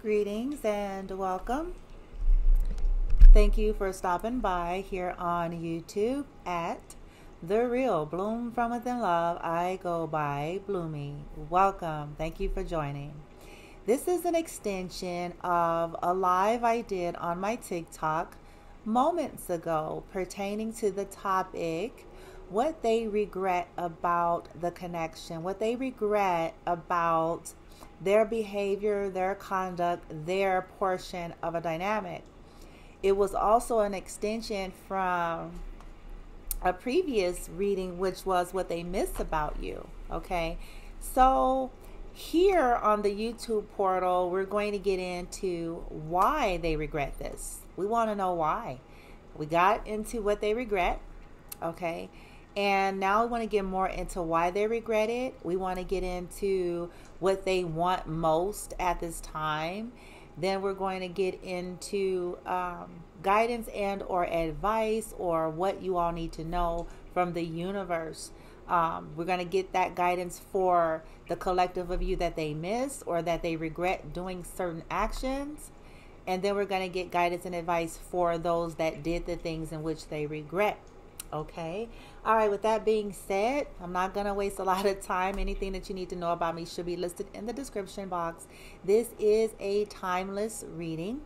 Greetings and welcome. Thank you for stopping by here on YouTube at The Real Bloom From Within Love. I go by Bloomy. Welcome. Thank you for joining. This is an extension of a live I did on my TikTok moments ago pertaining to the topic, what they regret about the connection, what they regret about their behavior, their conduct, their portion of a dynamic. It was also an extension from a previous reading, which was what they miss about you. Okay, so here on the YouTube portal, we're going to get into why they regret this. We want to know why. We got into what they regret. Okay, and now we want to get more into why they regret it. We want to get into what they want most at this time. Then we're going to get into guidance and or advice, or what you all need to know from the universe. We're going to get that guidance for the collective of you that they miss or that they regret doing certain actions. And then we're going to get guidance and advice for those that did the things in which they regret. Okay. All right. With that being said, I'm not going to waste a lot of time. Anything that you need to know about me should be listed in the description box. This is a timeless reading,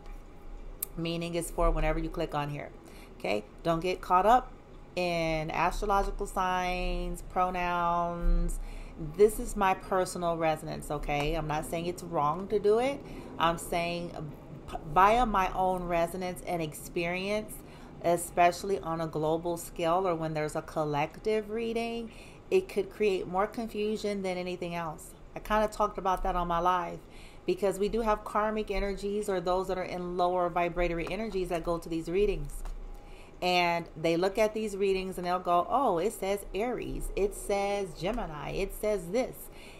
meaning it's for whenever you click on here. Okay. Don't get caught up in astrological signs, pronouns. This is my personal resonance. Okay. I'm not saying it's wrong to do it. I'm saying via my own resonance and experience, especially on a global scale or when there's a collective reading, it could create more confusion than anything else. I kind of talked about that on my live, because we do have karmic energies, or those that are in lower vibratory energies, that go to these readings. And they look at these readings and they'll go, oh, it says Aries, it says Gemini, it says this.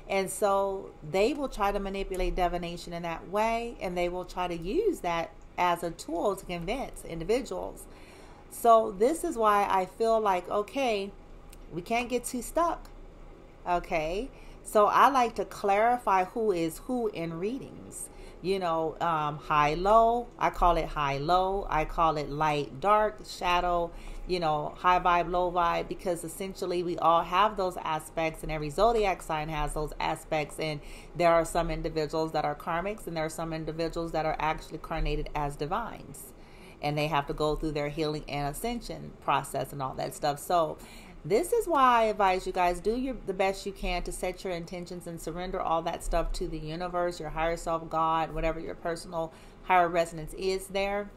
And so they will try to manipulate divination in that way, and they will try to use that as a tool to convince individuals. So this is why I feel like, okay, we can't get too stuck. Okay. So I like to clarify who is who in readings. You know, high, low. I call it high, low. I call it light, dark, shadow, you know, high vibe, low vibe, because essentially we all have those aspects, and every zodiac sign has those aspects. And there are some individuals that are karmics, and there are some individuals that are actually incarnated as divines. And they have to go through their healing and ascension process and all that stuff. So this is why I advise you guys, do the best you can to set your intentions and surrender all that stuff to the universe, your higher self, God, whatever your personal higher resonance is there.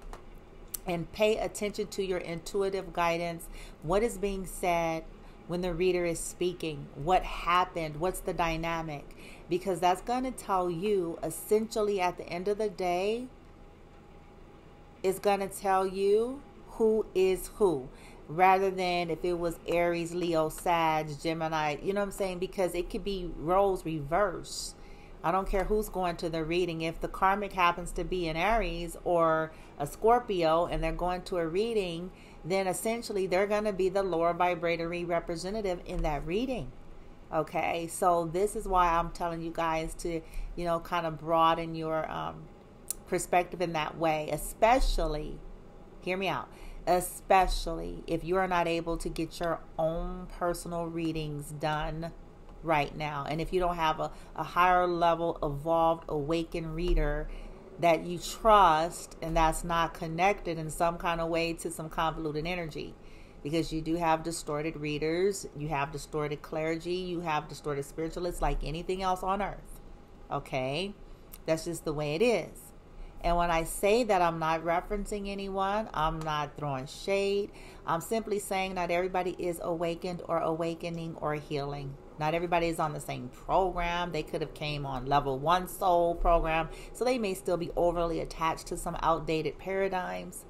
And pay attention to your intuitive guidance. What is being said when the reader is speaking? What happened? What's the dynamic? Because that's going to tell you, essentially, at the end of the day, is going to tell you who is who, rather than if it was Aries, Leo, Sag, Gemini, you know what I'm saying? Because it could be roles reverse. I don't care who's going to the reading. If the karmic happens to be an Aries or a Scorpio and they're going to a reading, then essentially they're going to be the lower vibratory representative in that reading. Okay, so this is why I'm telling you guys to, you know, kind of broaden your perspective in that way, especially, hear me out, especially if you are not able to get your own personal readings done right now. And if you don't have a higher level, evolved, awakened reader that you trust, and that's not connected in some kind of way to some convoluted energy, because you do have distorted readers, you have distorted clergy, you have distorted spiritualists, like anything else on earth. Okay, that's just the way it is. And when I say that, I'm not referencing anyone. I'm not throwing shade. I'm simply saying not everybody is awakened or awakening or healing. Not everybody is on the same program. They could have came on level 1 soul program. So they may still be overly attached to some outdated paradigms.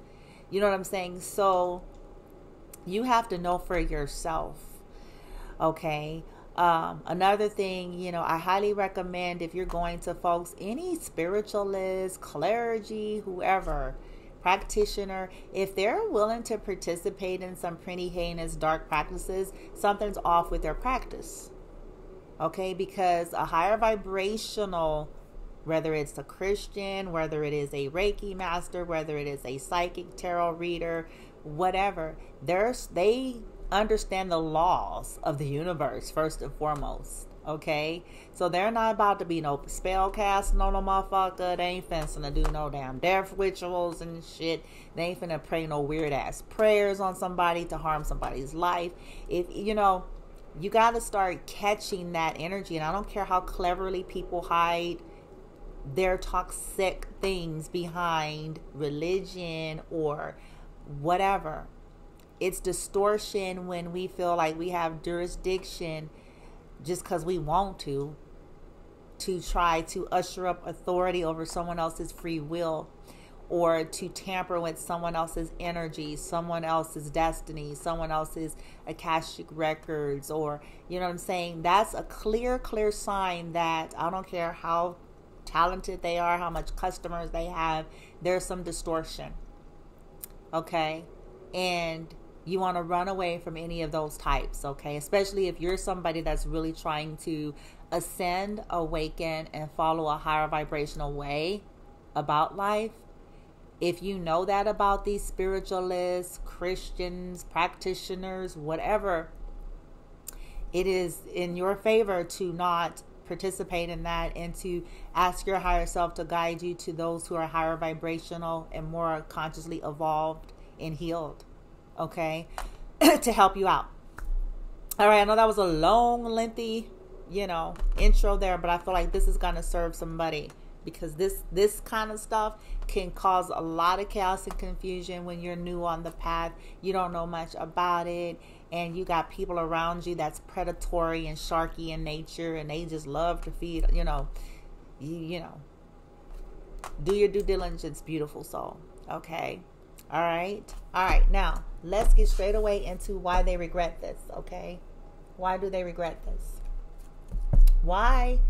You know what I'm saying? So you have to know for yourself. Okay. Another thing, you know, I highly recommend, if you're going to folks, any spiritualist, clergy, whoever, practitioner, if they're willing to participate in some pretty heinous dark practices, something's off with their practice. Okay, because a higher vibrational whether it's a Christian, whether it is a Reiki master, whether it is a psychic tarot reader, whatever. They understand the laws of the universe first and foremost. Okay, so they're not about to be no spell casting on no motherfucker. They ain't finna to do no damn death rituals and shit. They ain't finna pray no weird ass prayers on somebody to harm somebody's life. If you know, you got to start catching that energy. And I don't care how cleverly people hide their toxic things behind religion or whatever. It's distortion when we feel like we have jurisdiction just because we want to try to usher up authority over someone else's free will, or to tamper with someone else's energy, someone else's destiny, someone else's Akashic records, or, you know what I'm saying? That's a clear sign that I don't care how talented they are, how much customers they have, there's some distortion. Okay? And you want to run away from any of those types, okay? Especially if you're somebody that's really trying to ascend, awaken, and follow a higher vibrational way about life. If you know that about these spiritualists, Christians, practitioners, whatever, it is in your favor to not participate in that and to ask your higher self to guide you to those who are higher vibrational and more consciously evolved and healed. Okay, to help you out. All right, I know that was a long, lengthy, intro there, but I feel like this is going to serve somebody, because this kind of stuff can cause a lot of chaos and confusion when you're new on the path. You don't know much about it, and you got people around you that's predatory and sharky in nature, and they just love to feed, do your due diligence, beautiful soul. Okay. All right. Now let's get straight away into why they regret this. Okay. Why do they regret this? Why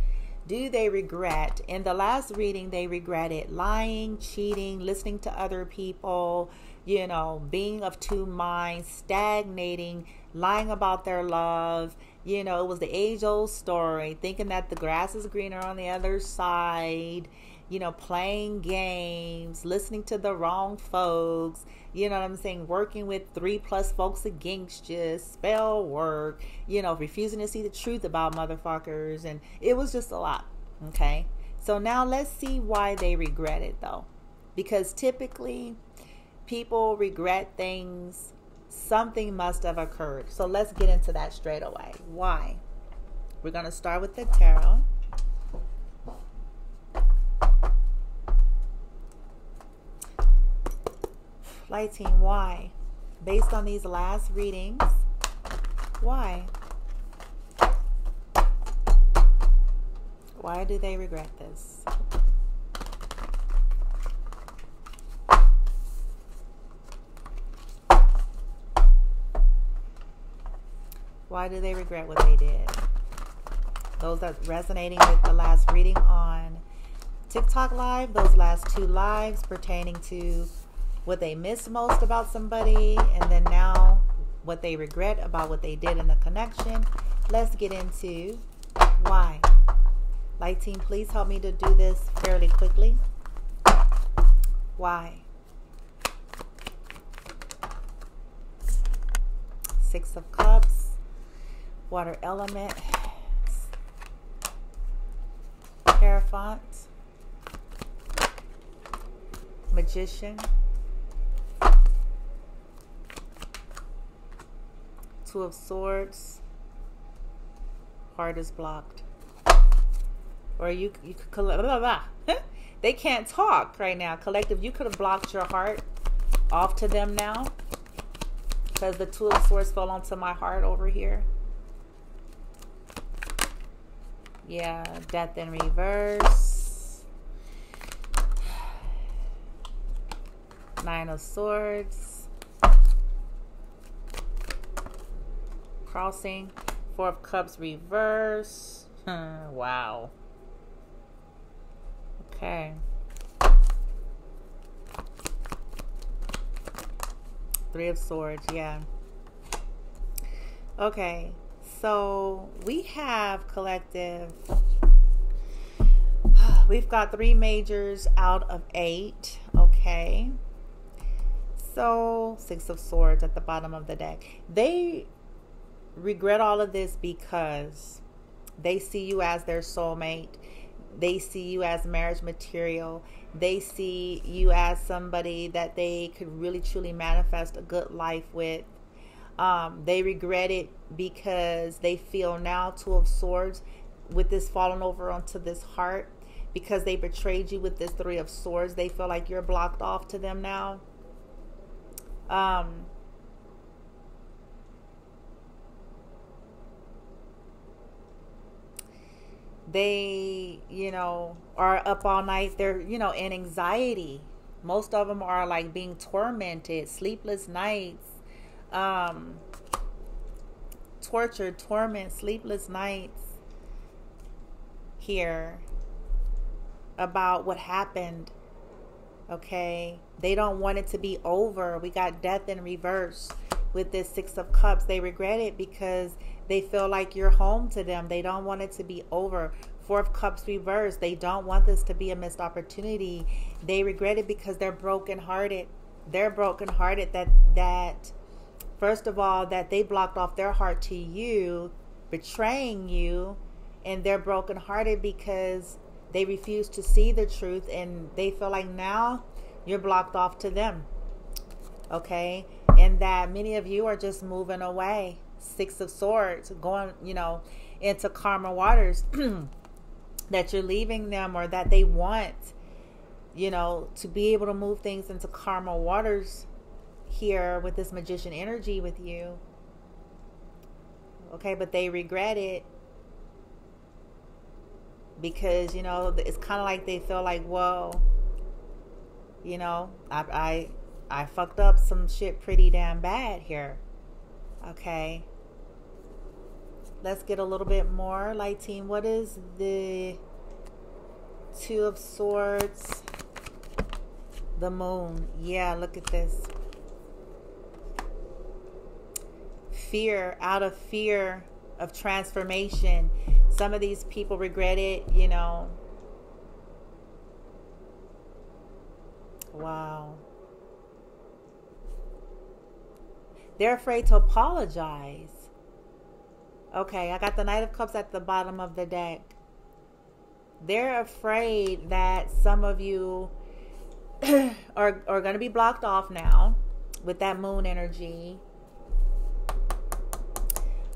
do they regret? In the last reading, they regretted lying, cheating, listening to other people, being of two minds, stagnating, lying about their love. It was the age-old story, thinking that the grass is greener on the other side, playing games, listening to the wrong folks, working with 3+ folks against you, spell work, refusing to see the truth about motherfuckers. And it was just a lot. Okay. So now let's see why they regret it, though. Because typically people regret things. Something must have occurred. So let's get into that straight away. Why? We're going to start with the tarot. Light team, why? Based on these last readings, why? Why do they regret this? Why do they regret what they did? Those that resonating with the last reading on TikTok Live, those last 2 lives pertaining to what they miss most about somebody, and then now what they regret about what they did in the connection. Let's get into why. Light team, please help me to do this fairly quickly. Why? 6 of Cups, water element, Hierophant, Magician, 2 of Swords, heart is blocked. Or you could collect, blah, blah, blah. They can't talk right now. Collective, you could have blocked your heart off to them now, because the 2 of Swords fell onto my heart over here. Yeah, Death in reverse. 9 of Swords. Crossing. 4 of Cups reverse. Wow. Okay. 3 of Swords, yeah. Okay, so we have collective. We've got 3 majors out of 8. Okay. So 6 of Swords at the bottom of the deck. They regret all of this because they see you as their soulmate. They see you as marriage material. They see you as somebody that they could really truly manifest a good life with. They regret it because they feel now 2 of Swords with this falling over onto this heart, because they betrayed you with this 3 of Swords. They feel like you're blocked off to them now. They, you know, are up all night. They're, you know, in anxiety. Most of them are like being tormented, sleepless nights, torture, torment, sleepless nights here about what happened. Okay, they don't want it to be over. We got death in reverse with this 6 of Cups. They regret it because they feel like you're home to them. They don't want it to be over. 4 of Cups reverse. They don't want this to be a missed opportunity. They regret it because they're brokenhearted. They're brokenhearted that first of all, that they blocked off their heart to you, betraying you, and they're brokenhearted because they refuse to see the truth, and they feel like now you're blocked off to them. Okay, and that many of you are just moving away. 6 of Swords, going, you know, into karma waters. That you're leaving them, or that they want, you know, to be able to move things into karma waters here with this Magician energy with you. Okay, but they regret it because, you know, it's kind of like they feel like, whoa, you know, I fucked up some shit pretty damn bad here. Okay, let's get a little bit more light, team. What is the 2 of Swords? The Moon. Yeah, look at this. Fear, out of fear of transformation. Some of these people regret it, you know. Wow. They're afraid to apologize. Okay, I got the Knight of Cups at the bottom of the deck. They're afraid that some of you are going to be blocked off now with that Moon energy.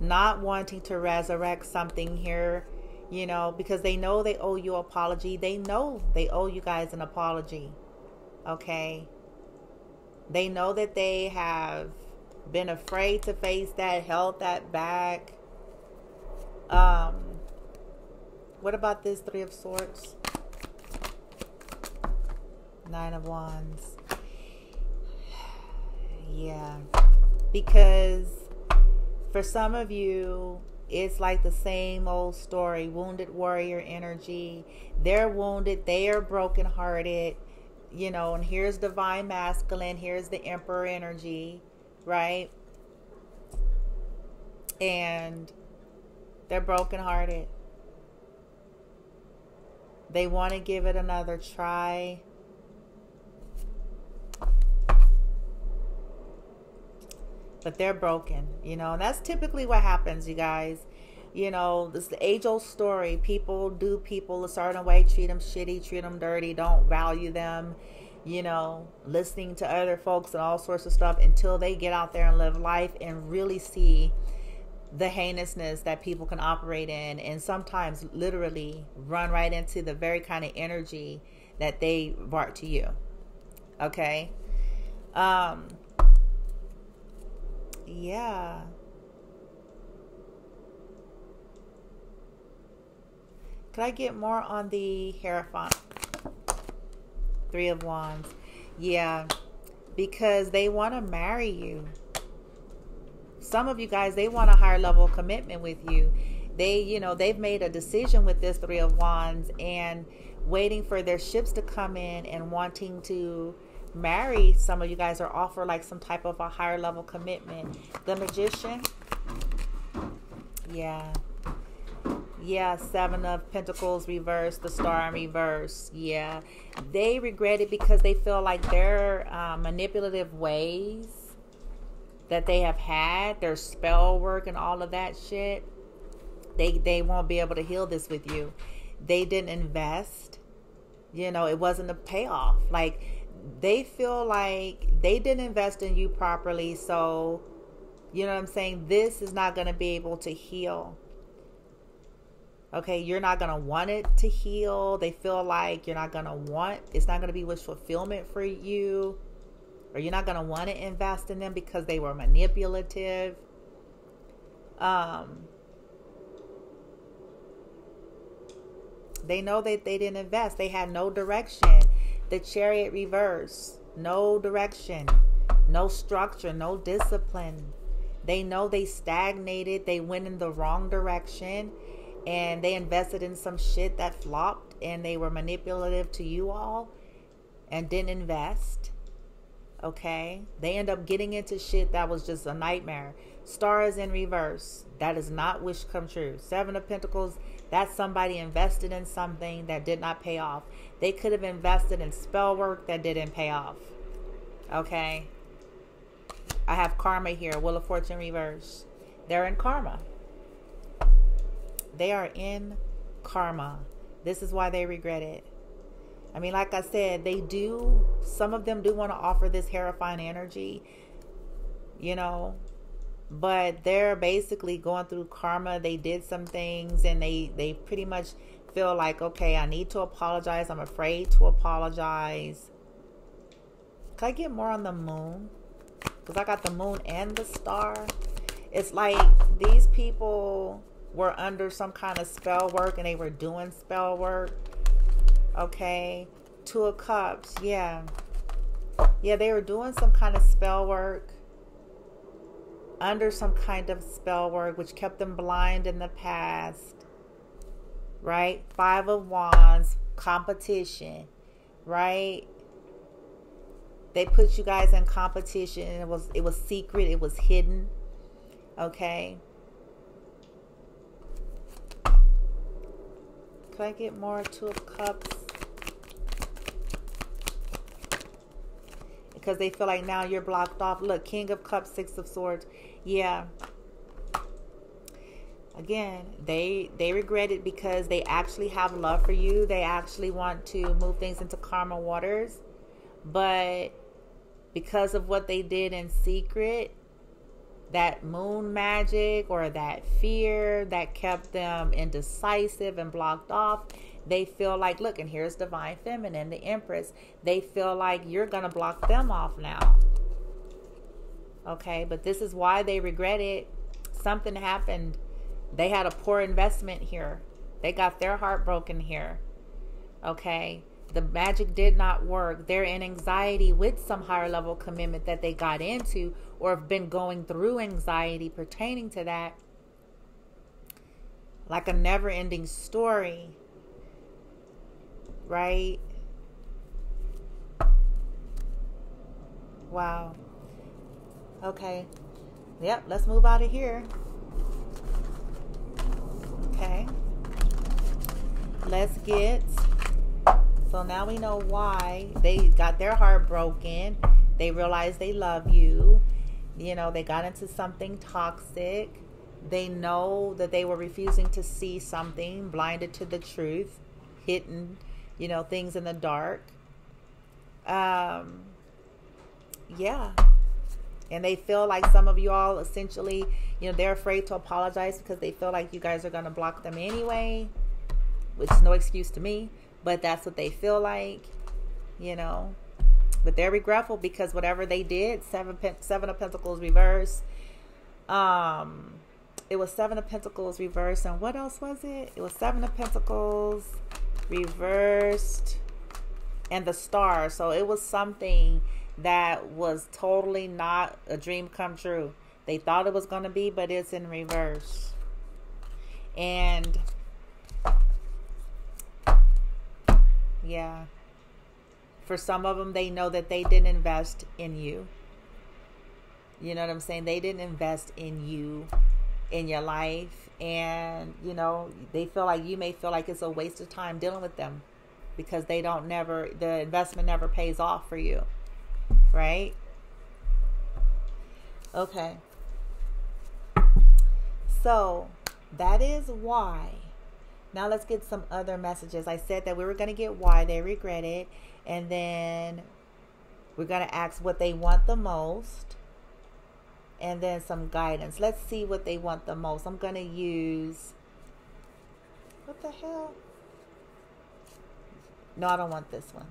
Not wanting to resurrect something here, you know, because they know they owe you an apology. They know they owe you guys an apology. Okay. They know that they have been afraid to face that, held that back. What about this 3 of Swords? 9 of Wands. Yeah. Because for some of you, it's like the same old story. Wounded warrior energy. They're wounded. They are brokenhearted. You know, and here's divine masculine. Here's the emperor energy. Right? And they're brokenhearted. They want to give it another try. But they're broken, you know, and that's typically what happens, you guys. You know, this is the age-old story. People do people a certain way, treat them shitty, treat them dirty, don't value them, you know, listening to other folks and all sorts of stuff until they get out there and live life and really see the heinousness that people can operate in, and sometimes literally run right into the very kind of energy that they brought to you. Okay. Yeah. Could I get more on the Hierophant? 3 of Wands. Yeah. Because they want to marry you. Some of you guys, they want a higher level of commitment with you. They, you know, they've made a decision with this 3 of Wands and waiting for their ships to come in and wanting to marry some of you guys or offer like some type of a higher level commitment. The Magician. Yeah. Yeah, Seven of Pentacles reversed, the Star in reverse. Yeah, they regret it because they feel like their manipulative ways that they have had, their spell work and all of that shit, they won't be able to heal this with you. They didn't invest. You know, it wasn't a payoff. Like, they feel like they didn't invest in you properly. So, you know what I'm saying? This is not going to be able to heal. Okay, you're not going to want it to heal. They feel like you're not going to want, it's not going to be wish fulfillment for you. Or you're not going to want to invest in them because they were manipulative. They know that they didn't invest. They had no direction. The Chariot reverse. No direction. No structure. No discipline. They know they stagnated. They went in the wrong direction. And they invested in some shit that flopped. And they were manipulative to you all. And didn't invest. Okay? They end up getting into shit that was just a nightmare. Star is in reverse. That is not wish come true. Seven of Pentacles. That's somebody invested in something that did not pay off. They could have invested in spell work that didn't pay off. Okay? I have karma here. Wheel of Fortune reverse. They're in karma. They are in karma. This is why they regret it. I mean, like I said, they do, some of them do want to offer this terrifying energy, you know, but they're basically going through karma. They did some things and they pretty much feel like, okay, I need to apologize. I'm afraid to apologize. Can I get more on the moon? Because I got the moon and the star. It's like these people were under some kind of spell work and they were doing spell work. Okay. Two of Cups. Yeah. Yeah, they were doing some kind of spell work. Under some kind of spell work, which kept them blind in the past. Right? Five of Wands. Competition. Right? They put you guys in competition. And it was secret. It was hidden. Okay. Can I get more? Two of Cups? Because they feel like now you're blocked off. Look, King of Cups, Six of Swords. Yeah. Again, they regret it because they actually have love for you. They actually want to move things into karma waters. But because of what they did in secret, that moon magic or that fear that kept them indecisive and blocked off, they feel like, look, and here's Divine Feminine, the Empress. They feel like you're going to block them off now. Okay, but this is why they regret it. Something happened. They had a poor investment here. They got their heart broken here. Okay, the magic did not work. They're in anxiety with some higher level commitment that they got into or have been going through anxiety pertaining to that. Like a never-ending story. Right? Wow. Okay. Yep, let's move out of here. Okay. Let's get... So now we know why they got their heart broken. They realized they love you. You know, they got into something toxic. They know that they were refusing to see something, blinded to the truth, hidden, you know, things in the dark. Yeah. And they feel like some of you all essentially, you know, they're afraid to apologize because they feel like you guys are going to block them anyway, which is no excuse to me. But that's what they feel like, you know. But they're regretful because whatever they did, Seven of Pentacles reversed. It was Seven of Pentacles reversed. And what else was it? It was Seven of Pentacles reversed and the Star. So it was something that was totally not a dream come true. They thought it was going to be, but it's in reverse. And... yeah. For some of them, they know that they didn't invest in you. You know what I'm saying? They didn't invest in you, in your life, And, you know, they feel like you may feel like it's a waste of time dealing with them because the investment never pays off for you, right? Okay. So that is why. Now let's get some other messages. I said that we were going to get why they regret it. And then we're going to ask what they want the most. And then some guidance. Let's see what they want the most. I'm going to use... What the hell? No, I don't want this one.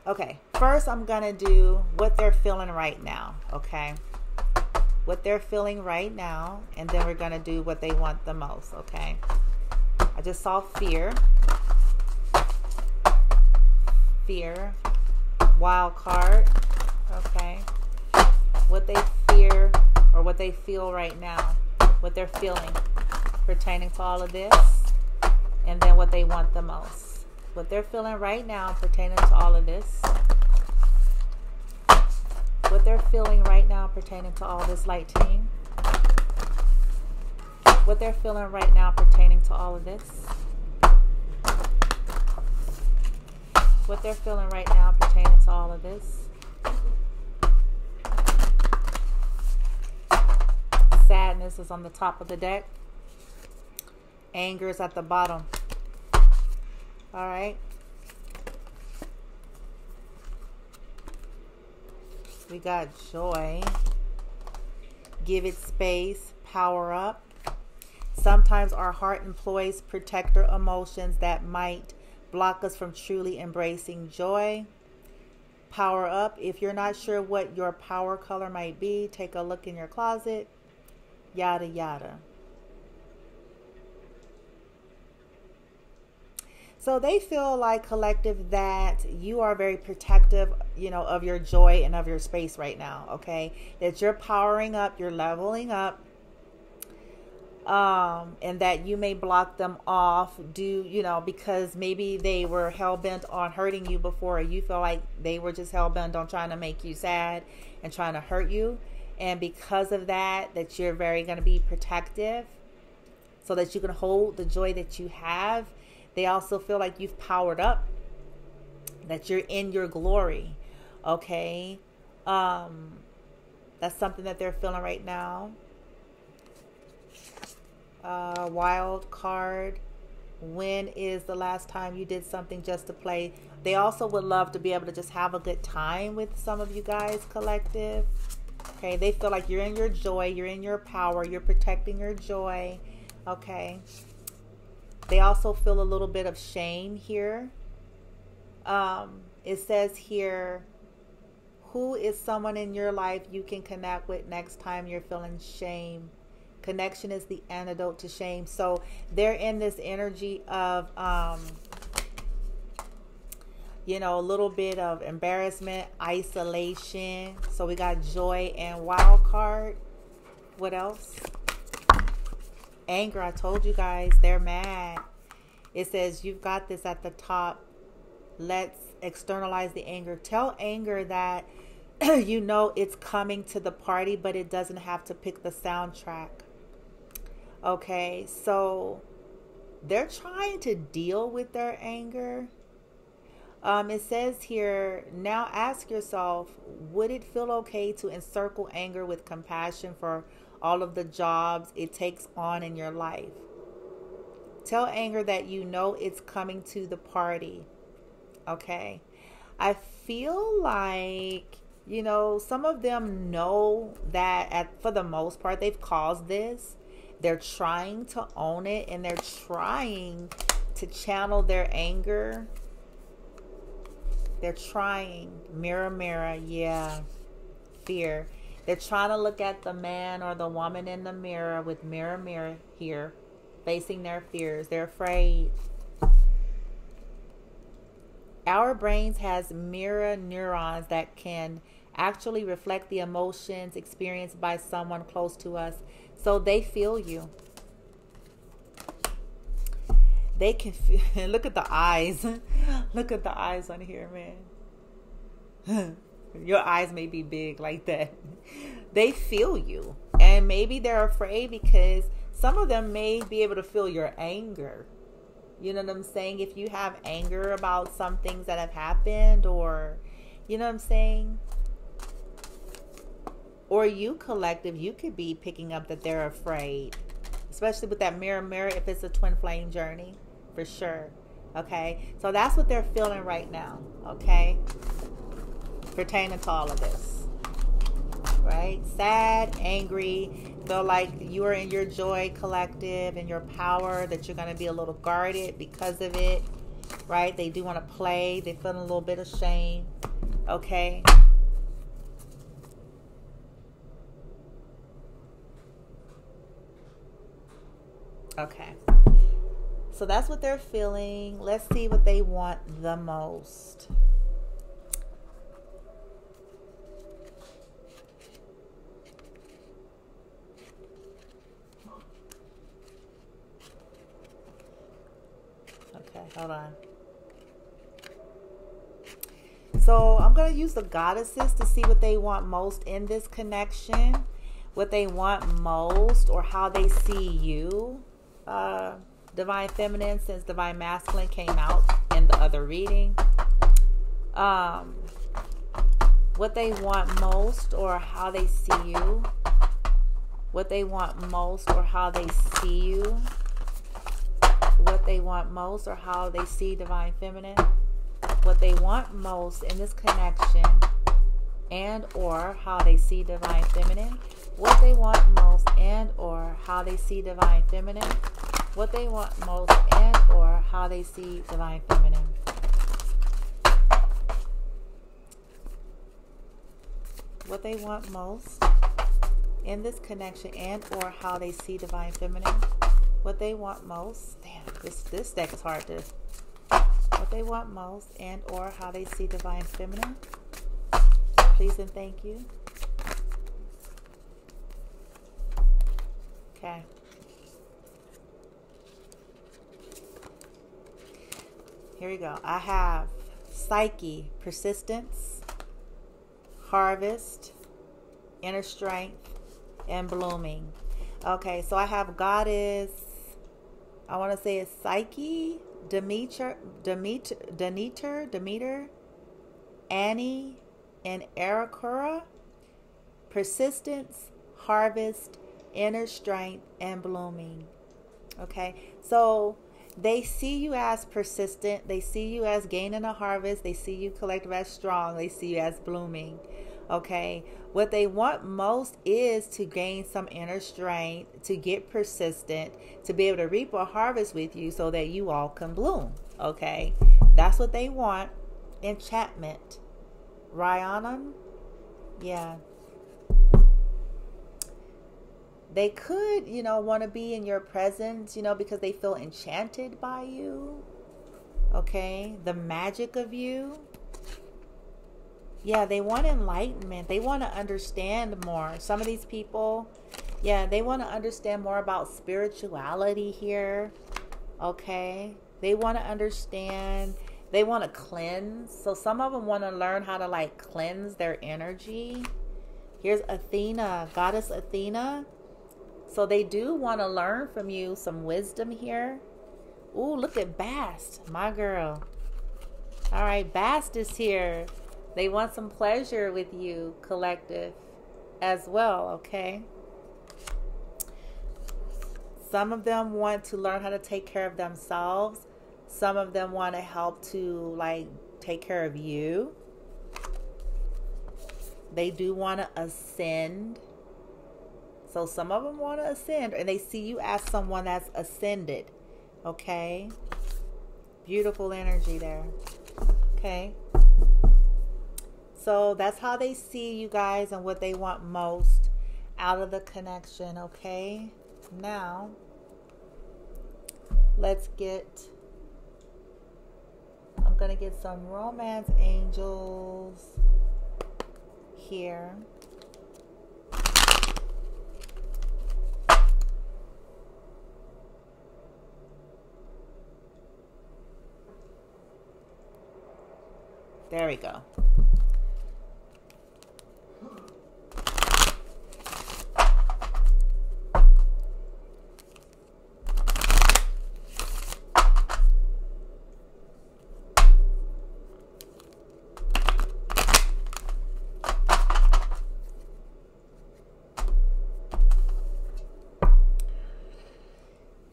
Okay. First, I'm going to do what they're feeling right now. Okay. What they're feeling right now. And then we're going to do what they want the most. Okay. I just saw fear. Fear. Wild card. Okay. What they fear or what they feel right now. What they're feeling pertaining to all of this. And then what they want the most. What they're feeling right now pertaining to all of this. What they're feeling right now pertaining to all this, light team. What they're feeling right now pertaining to all of this. What they're feeling right now pertaining to all of this. Sadness is on the top of the deck. Anger is at the bottom. All right. We got joy. Give it space. Power up. Sometimes our heart employs protector emotions that might block us from truly embracing joy. Power up. If you're not sure what your power color might be, take a look in your closet. Yada, yada. So they feel like, collective, that you are very protective, you know, of your joy and of your space right now. Okay. That you're powering up, you're leveling up. And that you may block them off because maybe they were hell-bent on hurting you before. You feel like they were just hell-bent on trying to make you sad and trying to hurt you. And because of that you're very going to be protective so that you can hold the joy that you have. They also feel like you've powered up, that you're in your glory. Okay. That's something that they're feeling right now. Wild card. When is the last time you did something just to play? They also would love to be able to just have a good time with some of you guys, collective. Okay, they feel like you're in your joy, you're in your power, you're protecting your joy. Okay. They also feel a little bit of shame here. It says here, who is someone in your life you can connect with next time you're feeling shame? Connection is the antidote to shame. So they're in this energy of, a little bit of embarrassment, isolation. So we got joy and wild card. What else? Anger. I told you guys, they're mad. It says you've got this at the top. Let's externalize the anger. Tell anger that you know it's coming to the party, but it doesn't have to pick the soundtrack. Okay, so they're trying to deal with their anger. It says here, now ask yourself, would it feel okay to encircle anger with compassion for all of the jobs it takes on in your life? Tell anger that you know it's coming to the party. Okay. I feel like, some of them know that for the most part, they've caused this. They're trying to own it and they're trying to channel their anger. They're trying. Mirror, mirror. Yeah. Fear. They're trying to look at the man or the woman in the mirror with mirror, mirror here, facing their fears. They're afraid. Our brains has mirror neurons that can actually reflect the emotions experienced by someone close to us. So they feel you. They can feel. Look at the eyes. Look at the eyes on here, man. Your eyes may be big like that. They feel you. And maybe they're afraid because some of them may be able to feel your anger. You know what I'm saying? If you have anger about some things that have happened, or, you know what I'm saying? Or you, collective, you could be picking up that they're afraid. Especially with that mirror, if it's a twin flame journey. For sure. Okay? So that's what they're feeling right now. Okay? Pertaining to all of this. Right? Sad, angry, feel like you are in your joy, collective, and your power, that you're going to be a little guarded because of it. Right? They do want to play. They feel a little bit of shame. Okay? Okay. So that's what they're feeling. Let's see what they want the most. Okay, hold on. So I'm going to use the goddesses to see what they want most in this connection. What they want most, or how they see you. Divine Feminine, since Divine Masculine came out in the other reading. What they want most, or how they see you. What they want most, or how they see you. What they want most, or how they see Divine Feminine. What they want most in this connection, and or how they see Divine Feminine. What they want most, and or how they see Divine Feminine. What they want most, and or how they see Divine Feminine. What they want most in this connection, and or how they see Divine Feminine. What they want most. Damn, this deck is hard to. What they want most, and or how they see Divine Feminine. Please and thank you. Okay. Here we go. I have Psyche, persistence, harvest, inner strength, and blooming. Okay, so I have Goddess, I want to say it's Psyche, Demeter, Annie, and Arakura. Persistence, harvest, inner strength, and blooming. Okay, so they see you as persistent. They see you as gaining a harvest. They see you, collective, as strong. They see you as blooming. Okay, what they want most is to gain some inner strength, to get persistent, to be able to reap a harvest with you so that you all can bloom. Okay, that's what they want. Enchantment. Rhiannon. Yeah. They could, want to be in your presence, because they feel enchanted by you. Okay. The magic of you. Yeah, they want enlightenment. They want to understand more. Some of these people, yeah, they want to understand more about spirituality here. Okay. They want to understand. They want to cleanse. So some of them want to learn how to cleanse their energy. Here's Athena, Goddess Athena. So they do want to learn from you some wisdom here. Ooh, look at Bast, my girl. All right, Bast is here. They want some pleasure with you, collective, as well, okay? Some of them want to learn how to take care of themselves. Some of them want to help to, take care of you. They do want to ascend. So some of them want to ascend, and they see you as someone that's ascended. Okay? Beautiful energy there. Okay? So that's how they see you guys and what they want most out of the connection. Okay? Now, let's get... I'm going to get some romance angels here. There we go.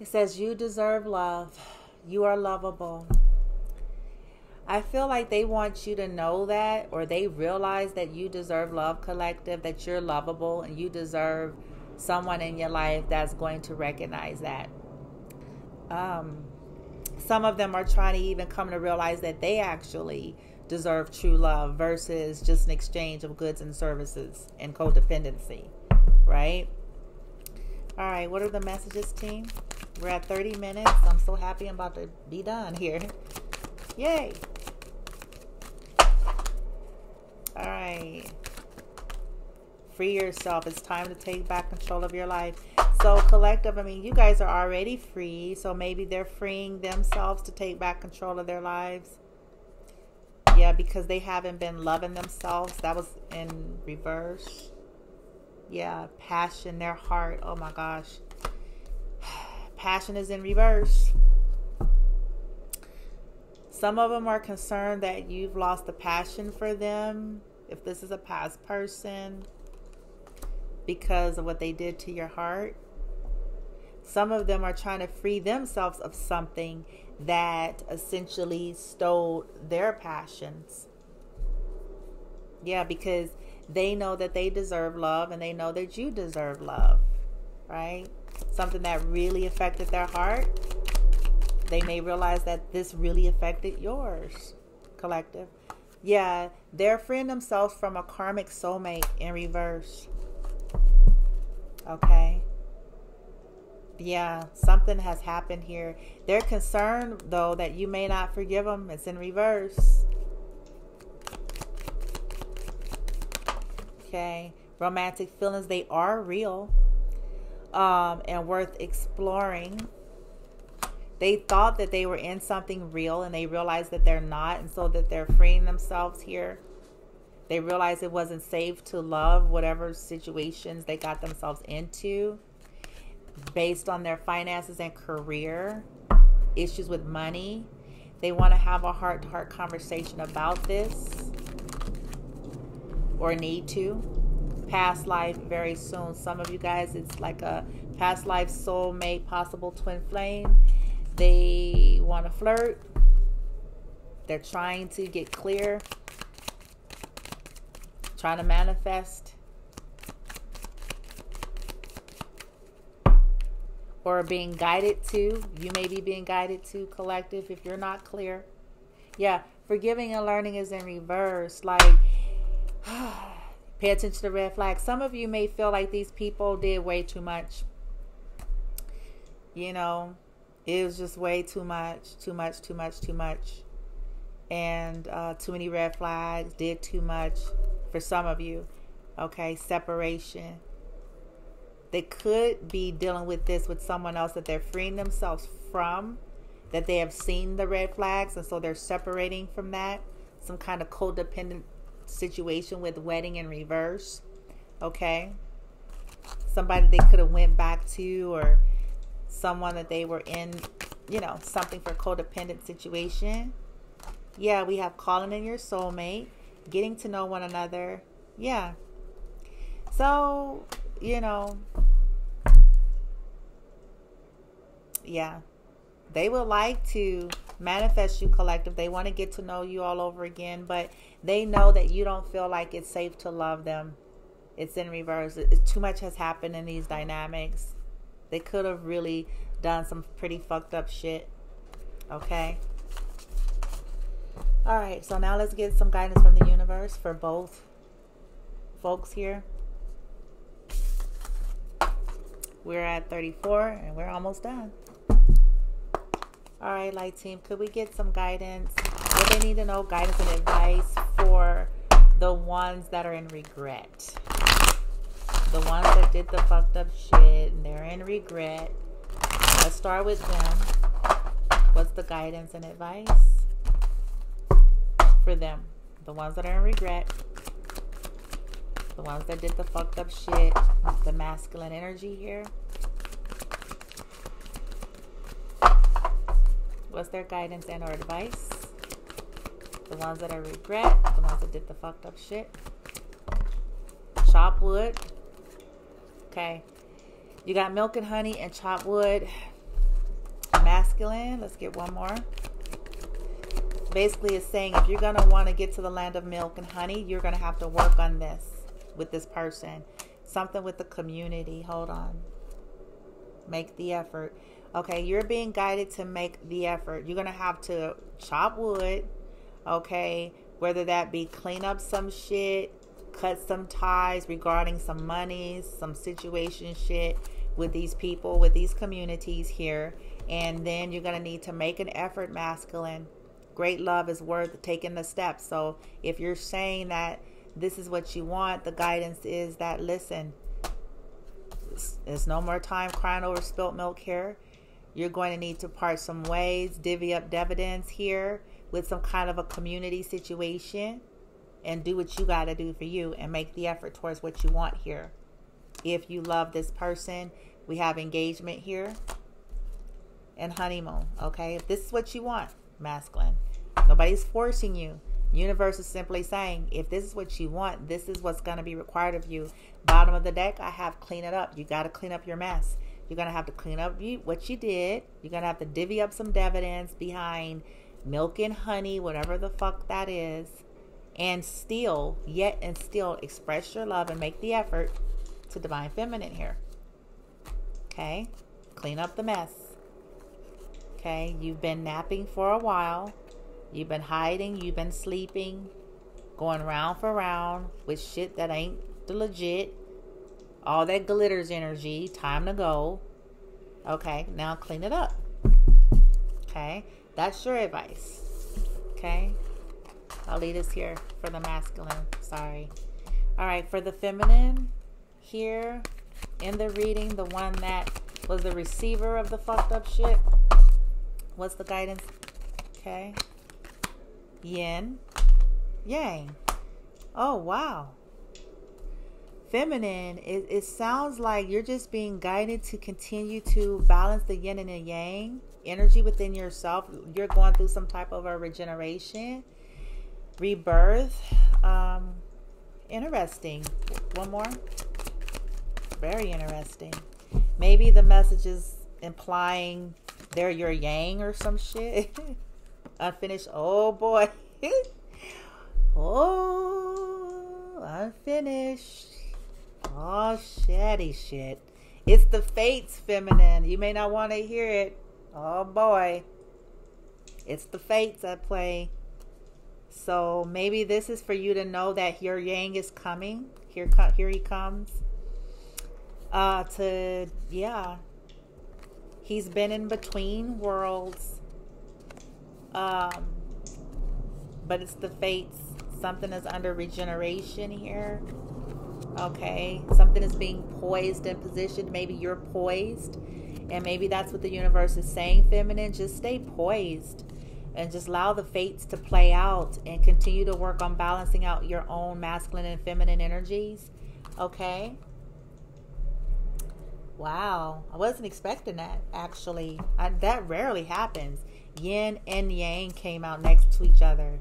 It says you deserve love. You are lovable. I feel like they want you to know that, or they realize that you deserve love, collective, that you're lovable and you deserve someone in your life that's going to recognize that. Some of them are trying to even come to realize that they actually deserve true love versus just an exchange of goods and services and codependency, right? All right, what are the messages, team? We're at 30 minutes. I'm so happy I'm about to be done here. Yay. All right. Free yourself. It's time to take back control of your life. So collective, I mean, you guys are already free. So maybe they're freeing themselves to take back control of their lives. Yeah, because they haven't been loving themselves. That was in reverse. Yeah, passion, their heart. Oh my gosh. Passion is in reverse. Some of them are concerned that you've lost the passion for them, if this is a past person, because of what they did to your heart. Some of them are trying to free themselves of something that essentially stole their passions. Yeah, because they know that they deserve love and they know that you deserve love, right? Something that really affected their heart. They may realize that this really affected yours, collective. Yeah, they're freeing themselves from a karmic soulmate in reverse. Okay. Yeah, something has happened here. They're concerned, though, that you may not forgive them. It's in reverse. Okay. Romantic feelings, they are real and worth exploring. They thought that they were in something real and they realized that they're not, and so that they're freeing themselves here. They realized it wasn't safe to love whatever situations they got themselves into based on their finances and career, issues with money. They want to have a heart-to-heart conversation about this, or need to. Past life very soon. Some of you guys, it's like a past life soulmate, possible twin flame. They want to flirt. They're trying to get clear, trying to manifest, or being guided to. You may be being guided to, collective, if you're not clear. Yeah, forgiving and learning is in reverse. Like, pay attention to the red flag. Some of you may feel like these people did way too much. You know, it was just way too much, too much, too much, too much. And too many red flags, did too much for some of you. Okay, separation. They could be dealing with this with someone else that they're freeing themselves from, that they have seen the red flags, and so they're separating from that. Some kind of codependent situation with wedding in reverse. Okay, somebody they could have went back to, or someone that they were in, you know, something for codependent situation. Yeah, we have calling in your soulmate, getting to know one another. Yeah. So, you know, yeah, they would like to manifest you, collective. They want to get to know you all over again, but they know that you don't feel like it's safe to love them. It's in reverse. Too much has happened in these dynamics. They could have really done some pretty fucked up shit. Okay. All right. So now let's get some guidance from the universe for both folks here. We're at 34 and we're almost done. All right, light team, could we get some guidance? What they need to know, guidance and advice for the ones that are in regret. The ones that did the fucked up shit and they're in regret. Let's start with them. What's the guidance and advice for them? The ones that are in regret. The ones that did the fucked up shit. The masculine energy here. What's their guidance and or advice? The ones that are regret. The ones that did the fucked up shit. Chop wood. Okay. You got milk and honey and chop wood. masculine. Let's get one more. Basically, it's saying if you're going to want to get to the land of milk and honey, you're going to have to work on this with this person. Something with the community. Hold on. Make the effort. Okay, you're being guided to make the effort. You're going to have to chop wood. Okay, whether that be clean up some shit, cut some ties regarding some monies, some situation shit with these people, with these communities here. And then you're going to need to make an effort, masculine. Great love is worth taking the steps. So if you're saying that this is what you want, the guidance is that, listen, there's no more time crying over spilt milk here. You're going to need to part some ways, divvy up dividends here with some kind of a community situation, and do what you got to do for you and make the effort towards what you want here. If you love this person, we have engagement here and honeymoon. Okay, if this is what you want, masculine, nobody's forcing you. Universe is simply saying, if this is what you want, this is what's going to be required of you. Bottom of the deck, I have clean it up. You got to clean up your mess. You're going to have to clean up what you did. You're going to have to divvy up some dividends behind milk and honey, whatever the fuck that is. And still express your love and make the effort to divine feminine here. Okay? Clean up the mess. Okay? You've been napping for a while. You've been hiding. You've been sleeping. Going round for round with shit that ain't the legit. All that glitters energy. Time to go. Okay? Now clean it up. Okay? That's your advice. Okay? I'll leave this here for the masculine. Sorry. All right, for the feminine here in the reading, the one that was the receiver of the fucked up shit. What's the guidance? Okay. Yin. Yang. Oh, wow. Feminine, it sounds like you're just being guided to continue to balance the yin and the yang energy within yourself. You're going through some type of a regeneration. Rebirth. Interesting. One more. Very interesting. Maybe the message is implying they're your yang or some shit. Unfinished. Oh boy. Oh, unfinished. Oh, shitty shit. It's the fates, feminine. You may not want to hear it. Oh boy. It's the fates at play. So maybe this is for you to know that your yang is coming. Here he comes. He's been in between worlds. But it's the fates. Something is under regeneration here. Okay. Something is being poised and positioned. Maybe you're poised. And maybe that's what the universe is saying, feminine. Just stay poised. And just allow the fates to play out and continue to work on balancing out your own masculine and feminine energies. Okay? Wow. I wasn't expecting that, actually. That rarely happens. Yin and yang came out next to each other.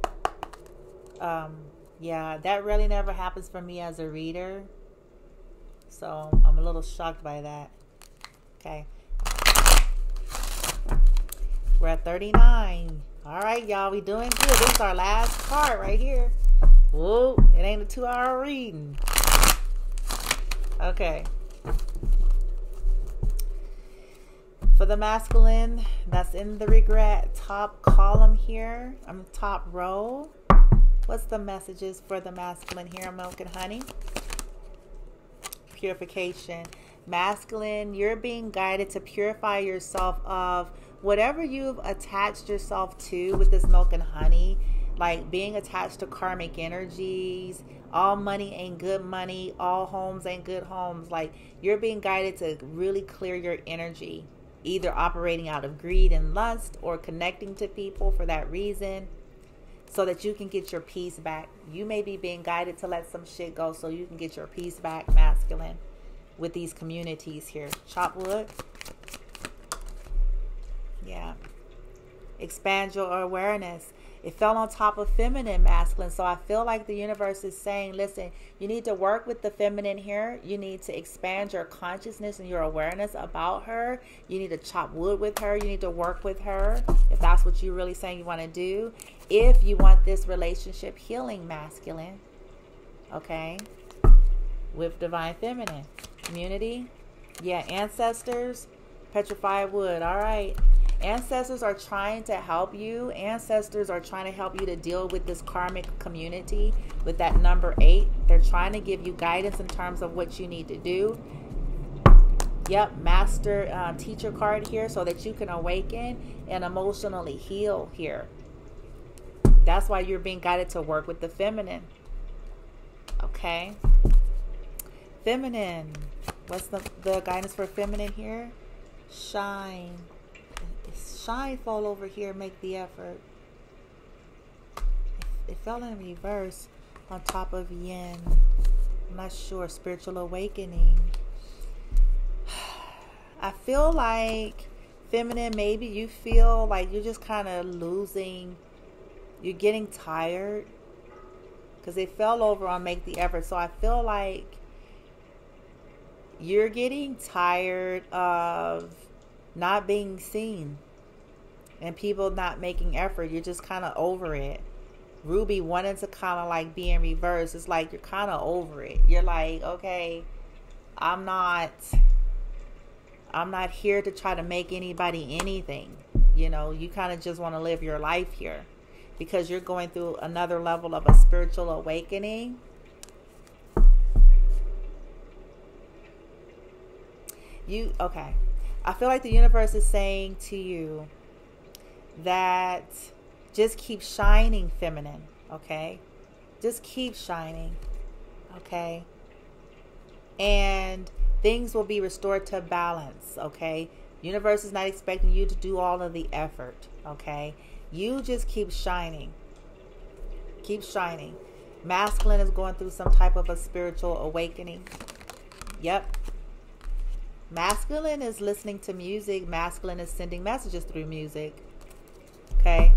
Yeah, that really never happens for me as a reader. So I'm a little shocked by that. Okay. We're at 39. All right, y'all, we doing good. This is our last part right here. Whoa, it ain't a 2-hour reading. Okay. For the masculine, that's in the regret top column here. Top row. What's the messages for the masculine here? Milk and honey. Purification. Masculine, you're being guided to purify yourself of whatever you've attached yourself to with this milk and honey, like being attached to karmic energies. All money ain't good money. All homes ain't good homes. Like, you're being guided to really clear your energy, either operating out of greed and lust or connecting to people for that reason so that you can get your peace back. You may be being guided to let some shit go so you can get your peace back, masculine, with these communities here. Chop wood. Yeah. Expand your awareness. It fell on top of feminine masculine. So I feel like the universe is saying, listen, you need to work with the feminine here. You need to expand your consciousness and your awareness about her. You need to chop wood with her. You need to work with her, if that's what you're really saying you want to do. If you want this relationship healing masculine, okay, with divine feminine. Community, yeah, ancestors, petrified wood, all right. Ancestors are trying to help you. Ancestors are trying to help you to deal with this karmic community with that number 8. They're trying to give you guidance in terms of what you need to do. Yep, master teacher card here so that you can awaken and emotionally heal here. That's why you're being guided to work with the feminine. Okay. Feminine. What's the guidance for feminine here? Shine. Shine, fall over here, make the effort. It fell in reverse on top of yin. I'm not sure. Spiritual awakening. I feel like feminine, maybe you feel like you're just kind of losing. You're getting tired. Because it fell over on make the effort. So I feel like you're getting tired of not being seen and people not making effort. You're just kind of over it. Ruby wanted to kind of like be in reverse. It's like you're kind of over it. You're like, okay, I'm not here to try to make anybody anything. You know, you kind of just want to live your life here because you're going through another level of a spiritual awakening. Okay. I feel like the universe is saying to you that just keep shining, feminine, okay? Just keep shining, okay? And things will be restored to balance, okay? Universe is not expecting you to do all of the effort, okay? You just keep shining. Keep shining. Masculine is going through some type of a spiritual awakening. Yep. Masculine is listening to music. Masculine is sending messages through music. Okay.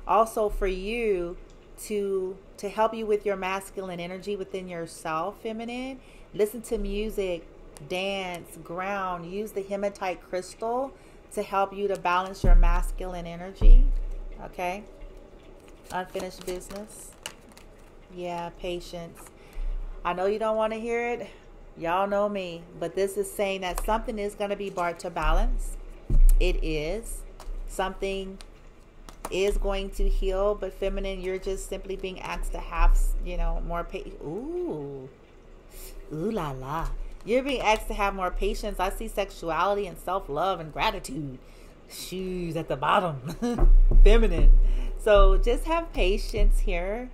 Also for you to help you with your masculine energy within yourself, feminine, listen to music, dance, ground, use the hematite crystal to help you to balance your masculine energy. Okay. Unfinished business. Yeah, patience. I know you don't want to hear it. Y'all know me, but this is saying that something is going to be brought to balance. It is. Something is going to heal, but feminine, you're just simply being asked to have, you know, more patience. Ooh la la. You're being asked to have more patience. I see sexuality and self-love and gratitude. Shoes at the bottom. Feminine. So just have patience here.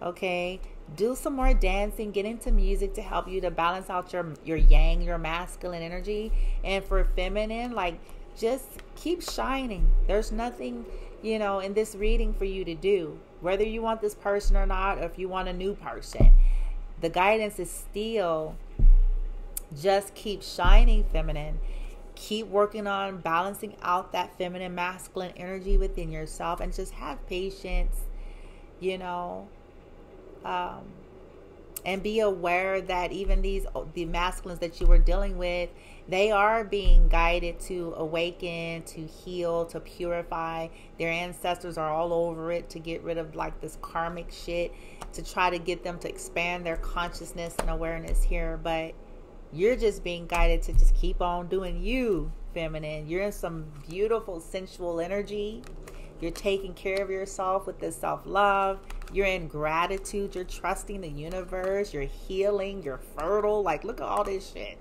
Okay. Do some more dancing, get into music to help you to balance out your yang, your masculine energy. And for feminine, like, just keep shining. There's nothing, you know, in this reading for you to do. Whether you want this person or not, or if you want a new person. The guidance is still just keep shining, feminine. Keep working on balancing out that feminine, masculine energy within yourself. And just have patience, you know. And be aware that even the masculines that you were dealing with, they are being guided to awaken, to heal, to purify. Their ancestors are all over it to get rid of like this karmic shit, to try to get them to expand their consciousness and awareness here. But you're just being guided to just keep on doing you, feminine. You're in some beautiful sensual energy. You're taking care of yourself with this self-love. You're in gratitude. You're trusting the universe. You're healing. You're fertile. Like, look at all this shit.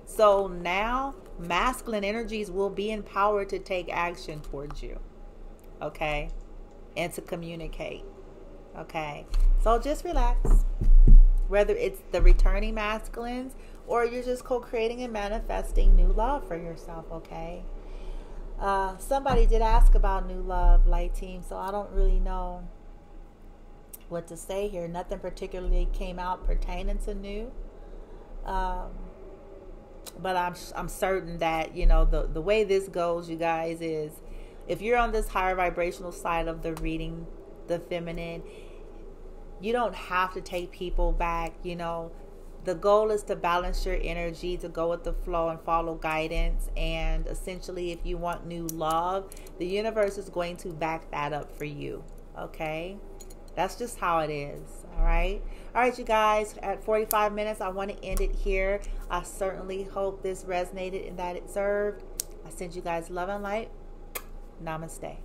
So now masculine energies will be empowered to take action towards you. Okay? And to communicate. Okay? So just relax. Whether it's the returning masculines or you're just co-creating and manifesting new love for yourself. Okay? Somebody did ask about new love, light team, so I don't really know what to say here. Nothing particularly came out pertaining to new, but I'm certain that, you know, the way this goes, you guys, is if you're on this higher vibrational side of the reading, the feminine, you don't have to take people back. You know, the goal is to balance your energy, to go with the flow and follow guidance. And essentially, if you want new love, the universe is going to back that up for you. Okay? That's just how it is. All right? All right, you guys, at 45 minutes, I want to end it here. I certainly hope this resonated and that it served. I send you guys love and light. Namaste.